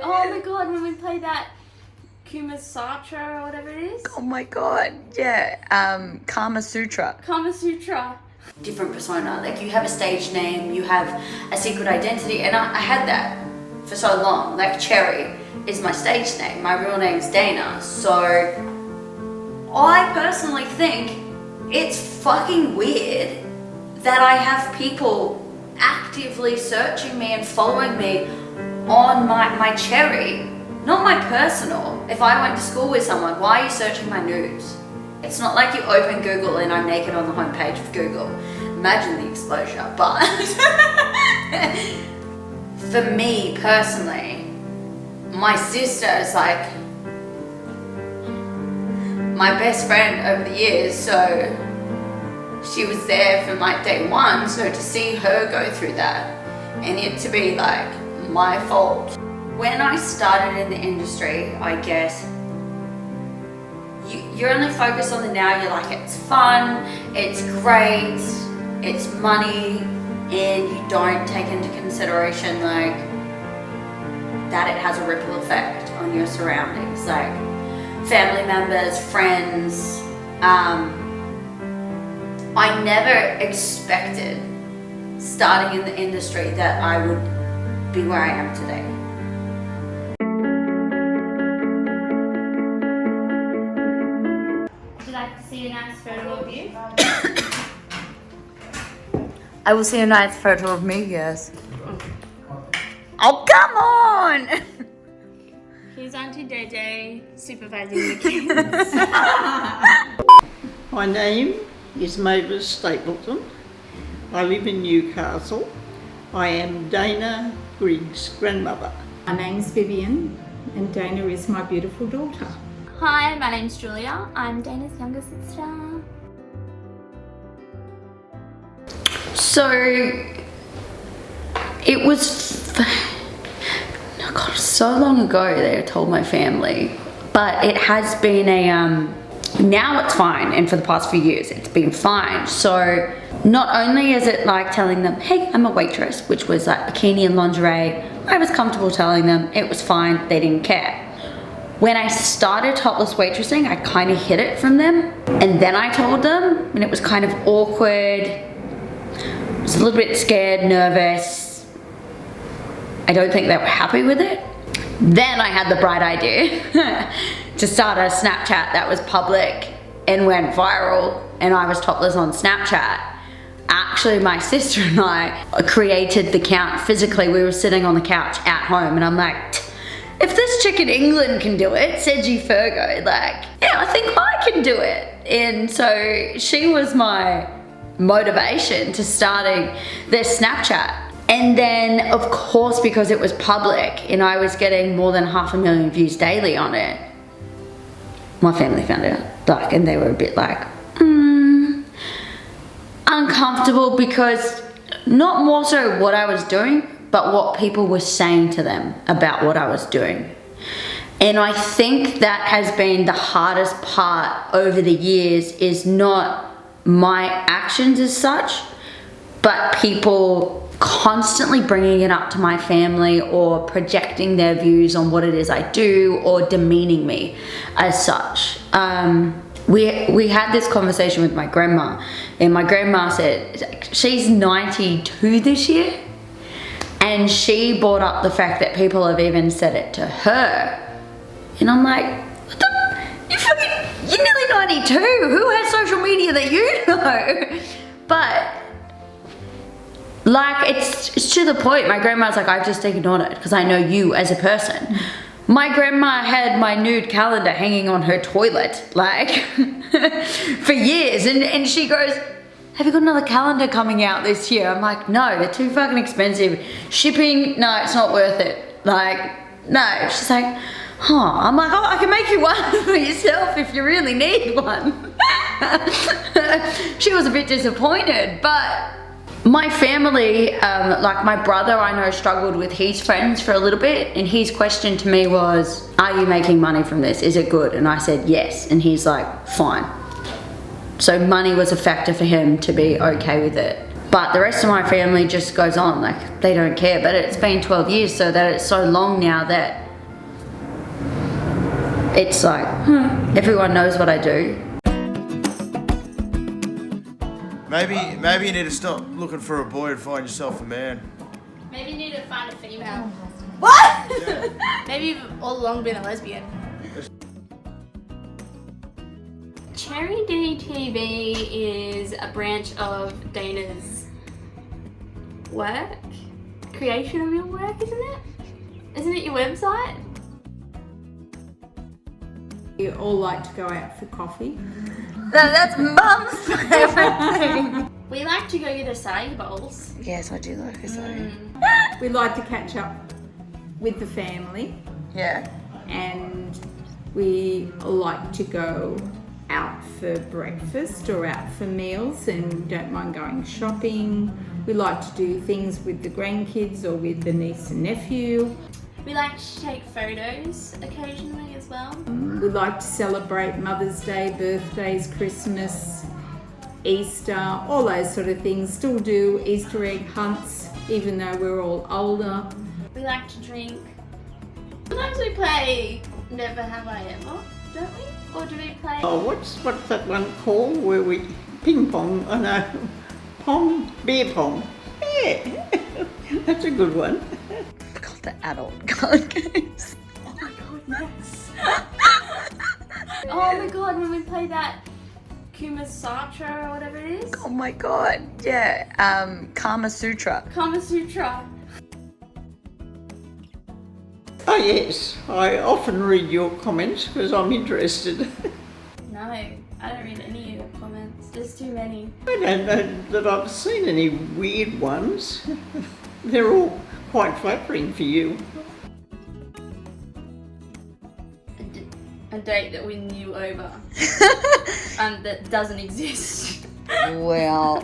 Oh my god, when we play that Karma Sutra or whatever it is. Oh my god, yeah. Karma Sutra. Karma Sutra. Different persona. Like you have a stage name, you have a secret identity, and I had that for so long. Like Cherry is my stage name. My real name's Dana. So I personally think it's fucking weird that I have people actively searching me and following me on my Cherry, not my personal. If I went to school with someone, why are you searching my nudes? It's not like you open Google and I'm naked on the homepage of Google. Imagine the exposure, but for me personally, my sister is like my best friend over the years, so she was there from like day one, so to see her go through that and it to be like my fault. When I started in the industry, I guess you're only focused on the now. You're like, it's fun, it's great, it's money, and you don't take into consideration like that it has a ripple effect on your surroundings, like family members, friends. I never expected starting in the industry that I would be where I am today. Would you like to see a nice photo of you? I will see a nice photo of me, yes. Oh, come on! Here's Auntie Day Day supervising the kids. My name is Mavis Stapleton. I live in Newcastle. I am Dana Griggs' grandmother. My name's Vivian and Dana is my beautiful daughter. Hi, my name's Julia. I'm Dana's younger sister. So, it was, God, so long ago they told my family, but it has been now it's fine, and for the past few years it's been fine. So not only is it like telling them, hey, I'm a waitress, which was like bikini and lingerie, I was comfortable telling them, it was fine, they didn't care. When I started topless waitressing, I kind of hid it from them, and then I told them, and it was kind of awkward. I was a little bit scared, nervous. I don't think they were happy with it. Then I had the bright idea to start a Snapchat that was public and went viral, and I was topless on Snapchat. Actually, my sister and I created the account physically. We were sitting on the couch at home, and I'm like, if this chick in England can do it, Sedgy Fergo, like, yeah, I think I can do it. And so she was my motivation to starting this Snapchat. And then, of course, because it was public and I was getting more than 500,000 views daily on it, my family found out, like, and they were a bit like, uncomfortable, because not more so what I was doing, but what people were saying to them about what I was doing. And I think that has been the hardest part over the years, is not my actions as such, but people constantly bringing it up to my family or projecting their views on what it is I do, or demeaning me as such. We had this conversation with my grandma, and my grandma said, she's 92 this year, and she brought up the fact that people have even said it to her. And I'm like, what the, you're nearly 92, who has social media that you know? But like, it's to the point. My grandma's like, I've just ignored it because I know you as a person. My grandma had my nude calendar hanging on her toilet, like, for years. And she goes, have you got another calendar coming out this year? I'm like, no, they're too fucking expensive. Shipping, no, it's not worth it. Like, no. She's like, huh. I'm like, oh, I can make you one for yourself if you really need one. She was a bit disappointed, but my family, like my brother, I know, struggled with his friends for a little bit, and his question to me was, are you making money from this? Is it good? And I said yes, and he's like, fine. So money was a factor for him to be okay with it. But the rest of my family just goes on, like, they don't care. But it's been 12 years, so that it's so long now that it's like, everyone knows what I do. Maybe you need to stop looking for a boy and find yourself a man. Maybe you need to find a female. What? Maybe you've all along been a lesbian. Cherrydtv is a branch of Dana's work, creation of your work, isn't it? Isn't it your website? We all like to go out for coffee. That's Mum's favourite thing. We like to go get acai bowls. Yes, I do like acai. We like to catch up with the family, Yeah. and we like to go out for breakfast or out for meals, and we don't mind going shopping. We like to do things with the grandkids or with the niece and nephew. We like to take photos occasionally as well. We like to celebrate Mother's Day, birthdays, Christmas, Easter, all those sort of things. Still do Easter egg hunts, even though we're all older. We like to drink. Sometimes we play Never Have I Ever, don't we? Or do we play... Oh, what's that one called where we ping pong? Oh no, beer pong. Yeah, that's a good one. Called the adult card games. Oh my god, yes. Oh my god, when we play that Karma Sutra or whatever it is. Oh my god, yeah. Karma Sutra. Karma Sutra. Oh yes, I often read your comments because I'm interested. No, I don't read any of your comments. There's too many. I don't know that I've seen any weird ones. They're all quite flattering for you. A date that wins you over. That doesn't exist. Well.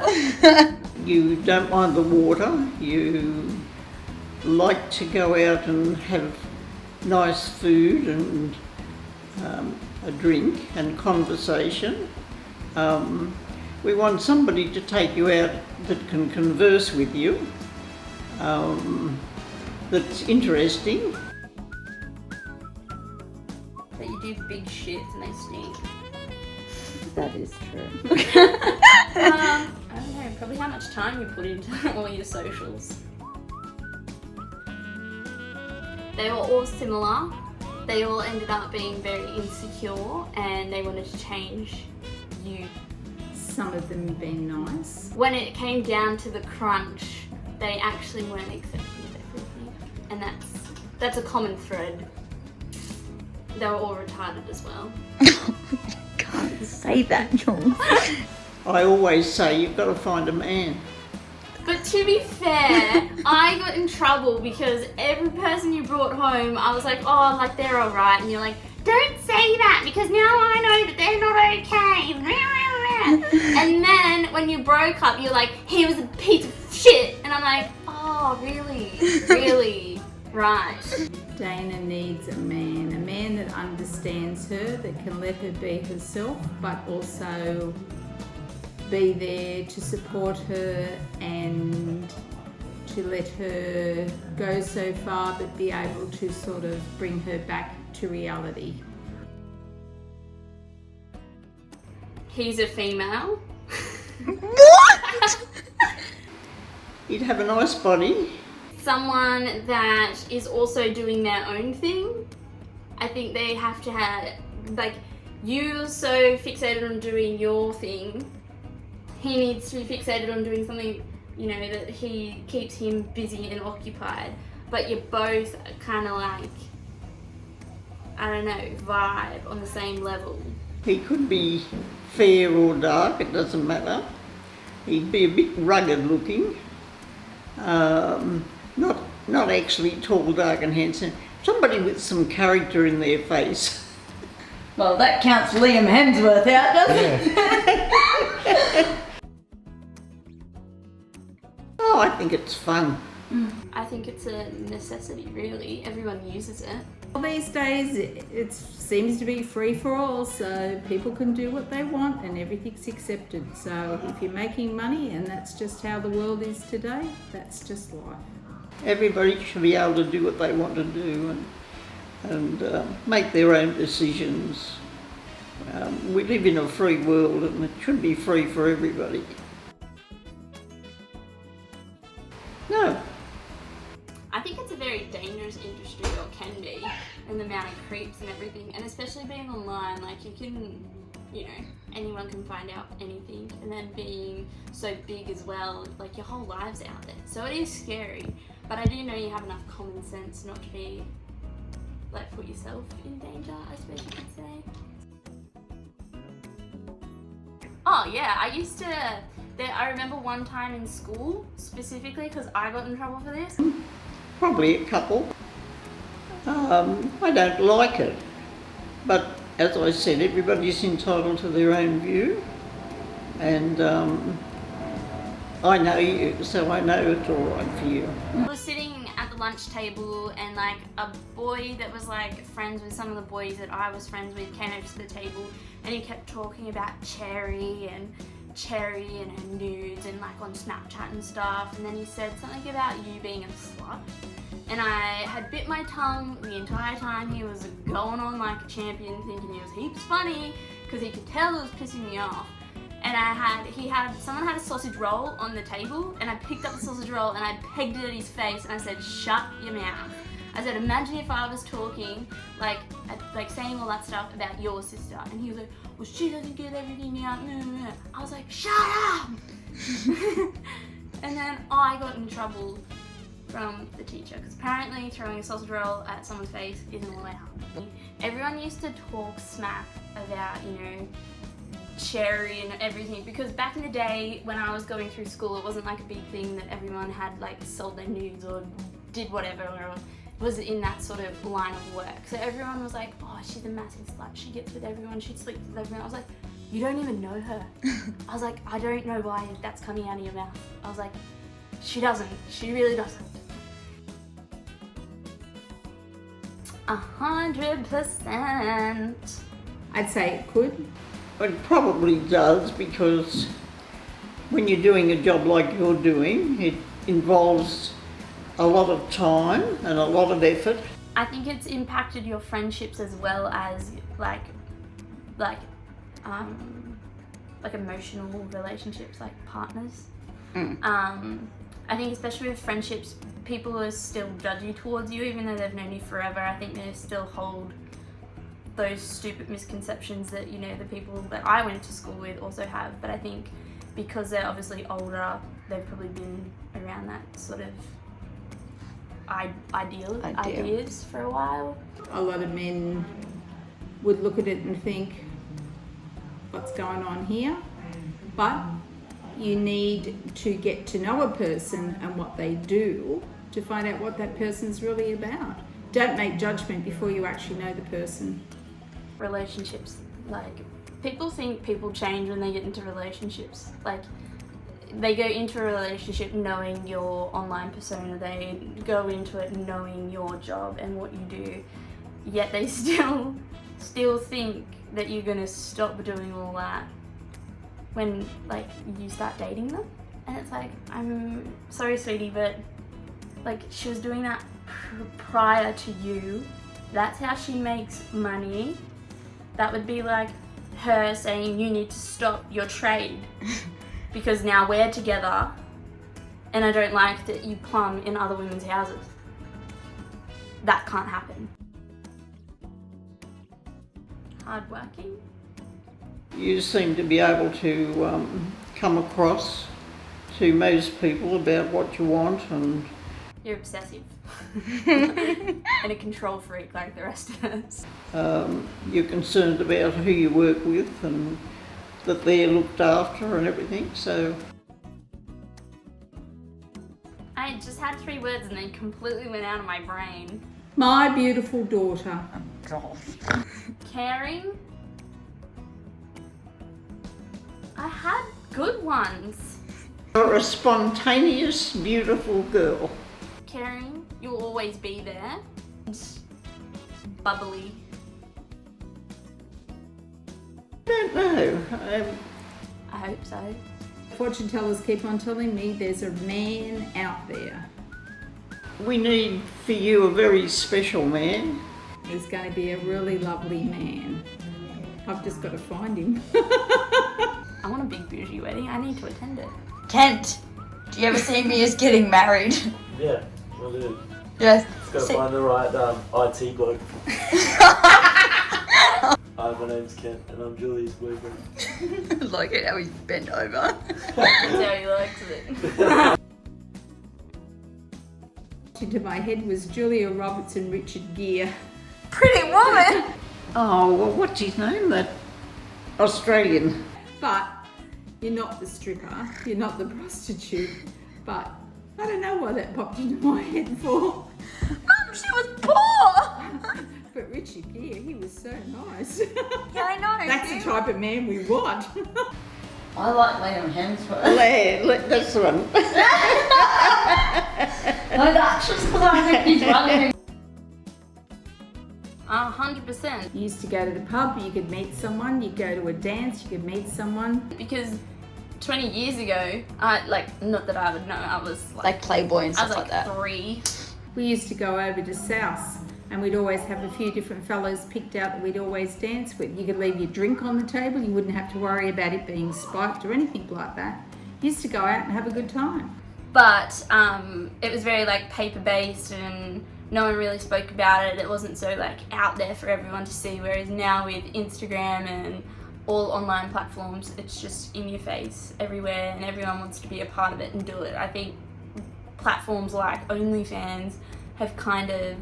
You don't mind the water, you like to go out and have nice food and a drink and conversation. We want somebody to take you out that can converse with you, that's interesting. But you do big shits and they stink. That is true. I don't know, probably how much time you put into all your socials. They were all similar. They all ended up being very insecure and they wanted to change you. Some of them have been nice. When it came down to the crunch, they actually weren't accepting of everything. And that's a common thread. They were all retarded as well. Can't say that, Jules. I always say you've got to find a man. But to be fair, I got in trouble because every person you brought home, I was like, oh, like they're alright. And you're like, don't say that because now I know that they're not okay. And then when you broke up, you're like, he was a piece of shit. And I'm like, oh, really? Really? Right. Dana needs a man that understands her, that can let her be herself, but also be there to support her and to let her go so far, but be able to sort of bring her back to reality. He's a female. What? You'd have a nice body. Someone that is also doing their own thing. I think they have to have, like, you're so fixated on doing your thing. He needs to be fixated on doing something, you know, that he keeps him busy and occupied. But you're both kind of like, I don't know, vibe on the same level. He could be fair or dark, it doesn't matter. He'd be a bit rugged looking. Not actually tall, dark and handsome. Somebody with some character in their face. Well, that counts Liam Hemsworth out, doesn't it? Oh, I think it's fun. I think it's a necessity, really. Everyone uses it. Well, these days it seems to be free for all, so people can do what they want and everything's accepted. So if you're making money and that's just how the world is today, that's just life. Everybody should be able to do what they want to do, and and make their own decisions. We live in a free world and it should be free for everybody. No. I think it's a very dangerous industry, or can be, and the amount of creeps and everything, and especially being online, like you can, you know, anyone can find out anything, and then being so big as well, like your whole life's out there. So it is scary, but I do know you have enough common sense not to be, like, put yourself in danger, I suppose you could say. Oh yeah, I remember one time in school, specifically, because I got in trouble for this. Probably a couple. I don't like it, but as I said, everybody's entitled to their own view, and I know you, so I know it's all right for you. I was sitting at the lunch table, and like a boy that was like friends with some of the boys that I was friends with came over to the table, and he kept talking about Cherry and her nudes and like on Snapchat and stuff, and then he said something about you being a slut, and I had bit my tongue the entire time. He was going on like a champion, thinking he was heaps funny because he could tell it was pissing me off. And someone had a sausage roll on the table, and I picked up the sausage roll and I pegged it at his face and I said, "Shut your mouth." I said, "Imagine if I was talking, like saying all that stuff about your sister." And he was like, "Well, she doesn't get everything out." I was like, "Shut up!" And then I got in trouble from the teacher, because apparently throwing a sausage roll at someone's face isn't allowed. Everyone used to talk smack about, you know, Cherry and everything, because back in the day when I was going through school, it wasn't like a big thing that everyone had like sold their nudes or did whatever, or was in that sort of line of work. So everyone was like, "Oh, she's a massive slut, she gets with everyone, she sleeps with everyone." I was like, "You don't even know her." I was like, "I don't know why that's coming out of your mouth." I was like, "She doesn't, she really doesn't." 100%. I'd say it could. It probably does, because when you're doing a job like you're doing, it involves a lot of time and a lot of effort. I think it's impacted your friendships as well as like emotional relationships, like partners. I think especially with friendships, people are still judgy towards you, even though they've known you forever. I think they still hold those stupid misconceptions that, you know, the people that I went to school with also have. But I think because they're obviously older, they've probably been around that sort of ideas for a while. A lot of men would look at it and think, what's going on here? But you need to get to know a person and what they do to find out what that person's really about. Don't make judgment before you actually know the person. Relationships, like, people think people change when they get into relationships. Like, they go into a relationship knowing your online persona, they go into it knowing your job and what you do, yet they still think that you're gonna stop doing all that when, like, you start dating them. And it's like, I'm sorry, sweetie, but like, she was doing that prior to you. That's how she makes money. That would be like her saying, "You need to stop your trade because now we're together and I don't like that you plumb in other women's houses." That can't happen. Hardworking. You seem to be able to come across to most people about what you want, and You're obsessive. And a control freak like the rest of us. you're concerned about who you work with and that they're looked after and everything. So I just had 3 words and they completely went out of my brain. My beautiful daughter. Caring. I had good ones. you're a spontaneous, beautiful girl. Caring. You'll always be there. Bubbly. I don't know. I hope so. Fortune tellers keep on telling me there's a man out there. We need for you a very special man. is going to be a really lovely man. I've just got to find him. I want a big bougie wedding. I need to attend it. Kent, do you ever see me as getting married? Yeah, I do. Yes. Just gotta find the right IT bloke. Hi, my name's Kent and I'm Julie's boyfriend. Like it how he's bent over. That's how he likes it. Into my head was Julia Roberts and Richard Gere. Pretty woman. Oh, well, what's his name? That Australian. But you're not the stripper, you're not the prostitute, but I don't know why that popped into my head for. Mum, she was poor. But Richard Gere, he was so nice. Yeah, I know. That's the type of man we want. I like Liam Hemsworth. That's the one. No, that's just because I think he's running. 100%. You used to go to the pub, you could meet someone, you go to a dance, you could meet someone. Because 20 years ago, not that I would know, I was Like Playboy and I stuff was like that. 3. We used to go over to South and we'd always have a few different fellows picked out that we'd always dance with. You could leave your drink on the table, you wouldn't have to worry about it being spiked or anything like that. You used to go out and have a good time. But it was very like paper based and no one really spoke about it. It wasn't so like out there for everyone to see, whereas now with Instagram and all online platforms, it's just in your face everywhere and everyone wants to be a part of it and do it. I think platforms like OnlyFans have kind of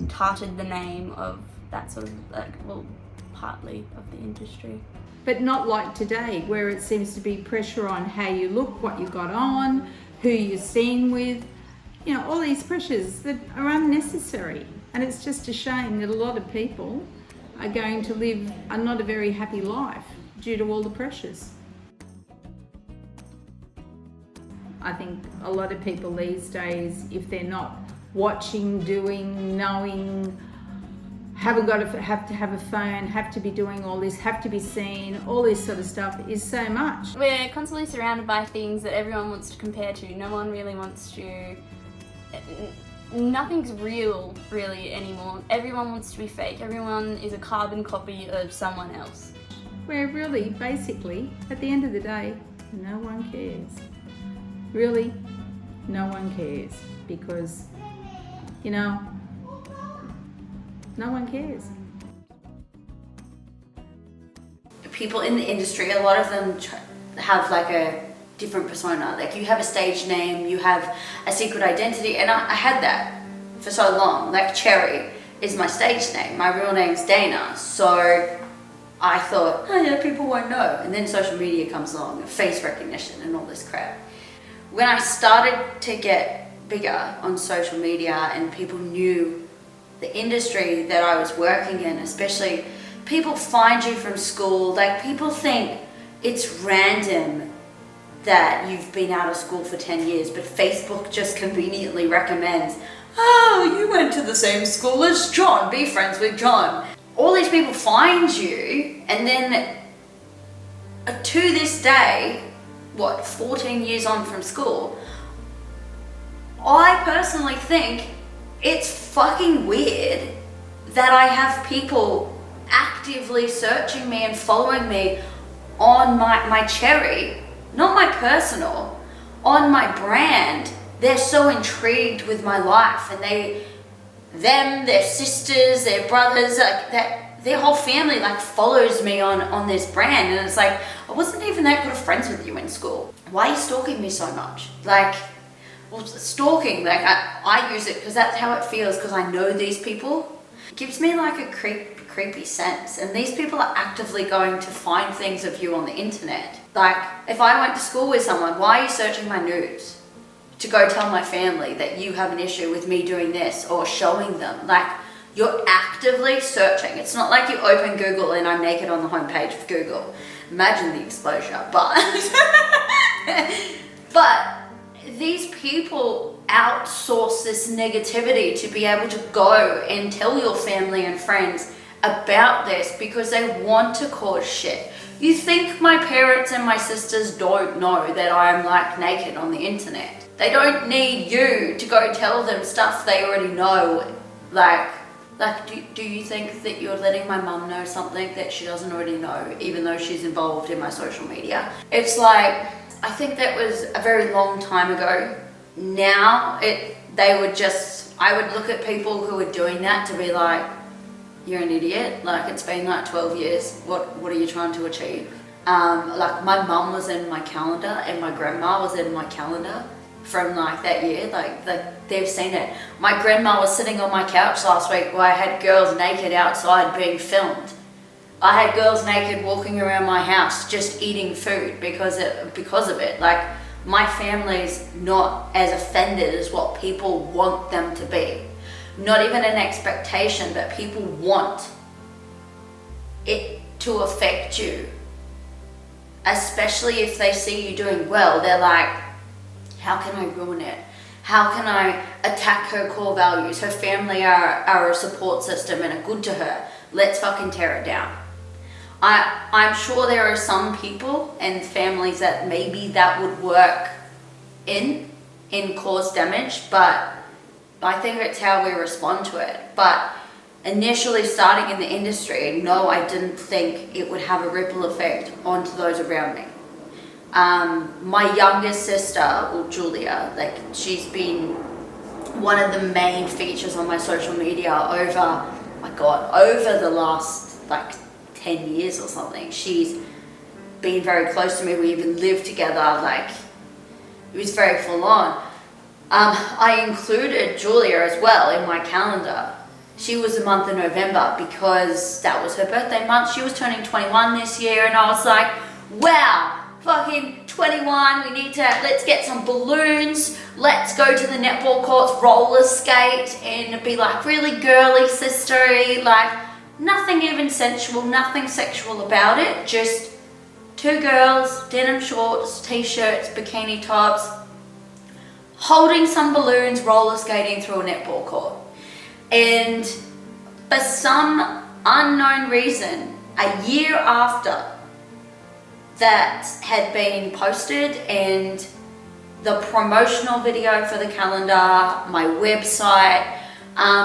tarted the name of that sort of partly of the industry. But not like today, where it seems to be pressure on how you look, what you got on, who you're seen with. You know, all these pressures that are unnecessary. And it's just a shame that a lot of people are going to live not a very happy life due to all the pressures. I think a lot of people these days, if they're not watching, doing, knowing, have to have a phone, have to be doing all this, have to be seen, all this sort of stuff is so much. We're constantly surrounded by things that everyone wants to compare to. No one really wants to... Nothing's real really anymore. Everyone wants to be fake. Everyone is a carbon copy of someone else. Where really, basically, at the end of the day, no one cares. Really, no one cares because, you know, no one cares. People in the industry, a lot of them have like a different persona. Like you have a stage name, you have a secret identity, and I had that for so long. Like Cherry is my stage name. My real name's Dana. So I thought, oh yeah, people won't know. And then social media comes along, and face recognition and all this crap. When I started to get bigger on social media and people knew the industry that I was working in, especially people find you from school, like people think it's random that you've been out of school for 10 years, but Facebook just conveniently recommends, oh, you went to the same school as John, be friends with John. All these people find you, and then to this day, 14 years on from school, I personally think it's fucking weird that I have people actively searching me and following me on my Cherry, not my personal, on my brand. They're so intrigued with my life, and their sisters, their brothers, their whole family follows me on this brand. And it's like, I wasn't even that good of friends with you in school. Why are you stalking me so much? Stalking, I use it because that's how it feels, because I know these people. It gives me a creepy sense, and these people are actively going to find things of you on the internet. If I went to school with someone, why are you searching my nudes? To go tell my family that you have an issue with me doing this, or showing them. You're actively searching. It's not like you open Google and I'm naked on the homepage of Google. Imagine the exposure, but these people outsource this negativity to be able to go and tell your family and friends about this because they want to cause shit. You think my parents and my sisters don't know that I'm naked on the internet? They don't need you to go tell them stuff they already know. Like, do you think that you're letting my mum know something that she doesn't already know, even though she's involved in my social media? It's like, I think that was a very long time ago. Now, I would look at people who are doing that to be like, you're an idiot. Like, it's been like 12 years. What are you trying to achieve? Like, my mum was in my calendar and my grandma was in my calendar from like that year. Like they've seen it. My grandma was sitting on my couch last week where I had girls naked outside being filmed. I had girls naked walking around my house just eating food because of it. Like, my family's not as offended as what people want them to be. Not even an expectation, but people want it to affect you. Especially if they see you doing well, they're like, how can I ruin it? How can I attack her core values? Her family are a support system and are good to her. Let's fucking tear it down. I'm sure there are some people and families that maybe that would work in cause damage, but I think it's how we respond to it. But initially starting in the industry, no, I didn't think it would have a ripple effect onto those around me. My youngest sister, well, Julia, like, she's been one of the main features on my social media over the last like 10 years or something. She's been very close to me. We even lived together. Like, it was very full on. I included Julia as well in my calendar. She was the month of November because that was her birthday month. She was turning 21 this year, and I was like, wow, fucking 21, let's get some balloons, let's go to the netball courts, roller skate, and be like really girly, sistery, like nothing even sensual, nothing sexual about it, just two girls, denim shorts, t-shirts, bikini tops, holding some balloons, roller skating through a netball court. And for some unknown reason, a year after that had been posted and the promotional video for the calendar, my website,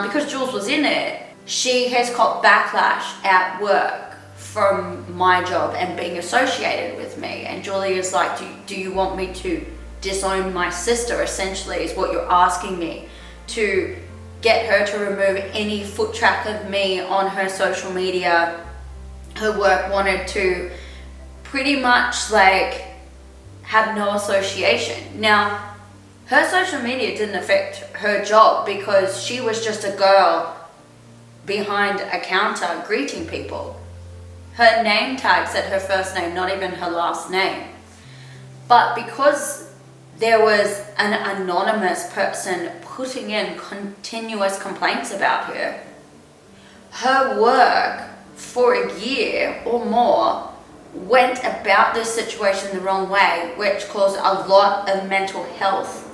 because Jules was in it, she has got backlash at work from my job and being associated with me. And Julia's like, do you want me to disown my sister, essentially, is what you're asking me, to get her to remove any foot track of me on her social media. Her work wanted to pretty much like have no association. Now, her social media didn't affect her job because she was just a girl behind a counter greeting people. Her name tag said her first name, not even her last name. But because there was an anonymous person putting in continuous complaints about her, her work for a year or more went about this situation the wrong way, which caused a lot of mental health,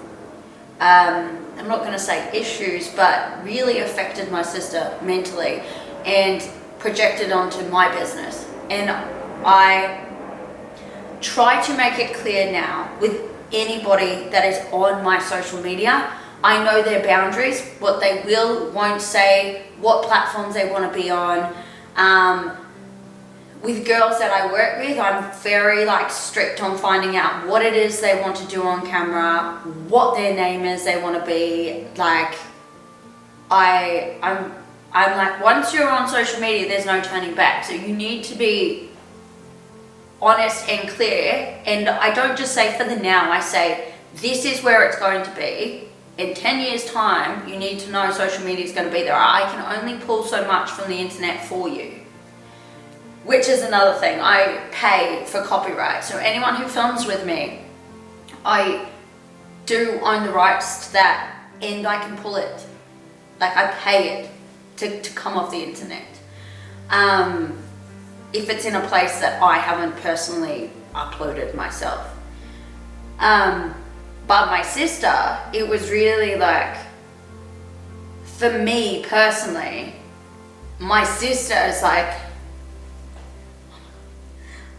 I'm not going to say issues, but really affected my sister mentally and projected onto my business. And I try to make it clear now with anybody that is on my social media, I know their boundaries, what they won't say, what platforms they want to be on. With girls that I work with, I'm very like strict on finding out what it is they want to do on camera, what their name is they want to be. Like, I'm like, once you're on social media, there's no turning back. So you need to be honest and clear. And I don't just say for the now, I say, this is where it's going to be. In 10 years time, you need to know social media is going to be there. I can only pull so much from the internet for you. Which is another thing, I pay for copyright. So anyone who films with me, I do own the rights to that, and I can pull it. Like, I pay it to come off the internet. If it's in a place that I haven't personally uploaded myself. But my sister, it was really like, for me personally, my sister is like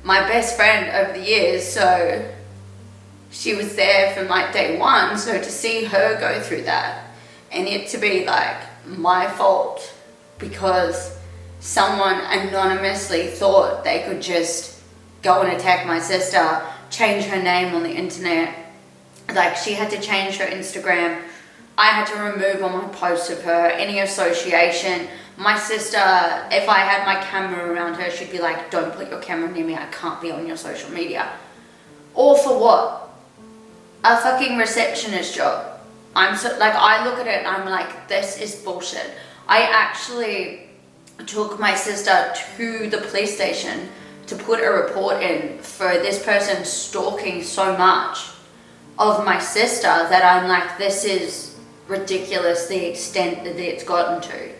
my best friend over the years, so she was there from like day one. So to see her go through that and it to be like my fault because someone anonymously thought they could just go and attack my sister, change her name on the internet. Like, she had to change her Instagram. I had to remove all my posts of her, any association. My sister, if I had my camera around her, she'd be like, don't put your camera near me, I can't be on your social media. All for what? A fucking receptionist job. I'm so, like, I look at it and I'm like, this is bullshit. I actually took my sister to the police station to put a report in for this person stalking so much of my sister that I'm like, this is ridiculous, the extent that it's gotten to.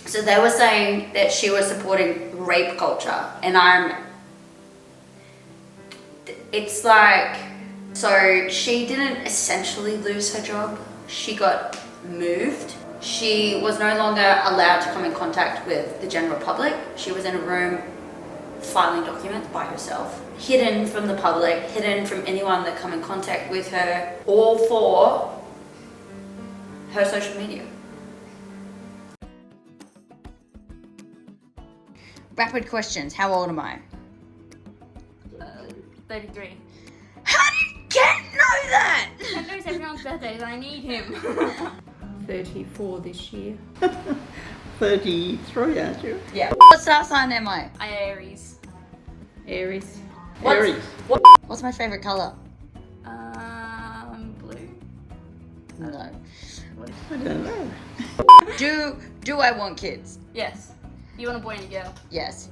So they were saying that she was supporting rape culture, and it's like, so she didn't essentially lose her job. She got moved. She was no longer allowed to come in contact with the general public. She was in a room filing documents by herself, hidden from the public, hidden from anyone that come in contact with her, all for her social media. Rapid questions. How old am I? 33. How did Kent know that? He knows everyone's birthdays. I need him. 34 this year. 33, aren't you? Yeah. What star sign am I? I Aries. Aries. Aries. What's my favorite color? Blue. No. I don't know. Do I want kids? Yes. You want a boy and a girl. Yes.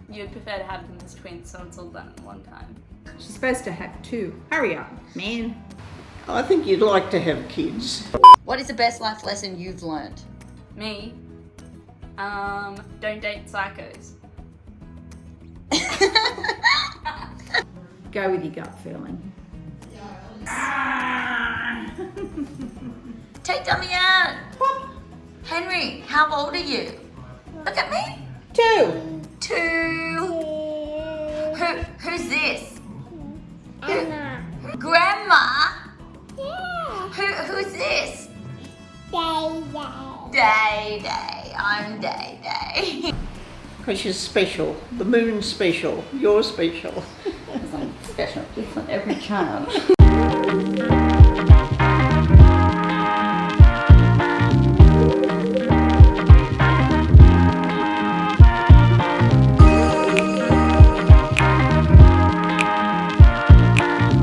You'd prefer to have them as twins, so it's all done at one time. She's supposed to have 2. Hurry up, man. I think you'd like to have kids. What is the best life lesson you've learned? Me. Don't date psychos. Go with your gut feeling. Take dummy out. Henry, how old are you? Look at me. 2. 2. Who's this? Grandma? Who's this? Day. I'm Day. Because you're special. The moon's special. You're special. I'm special, different every child.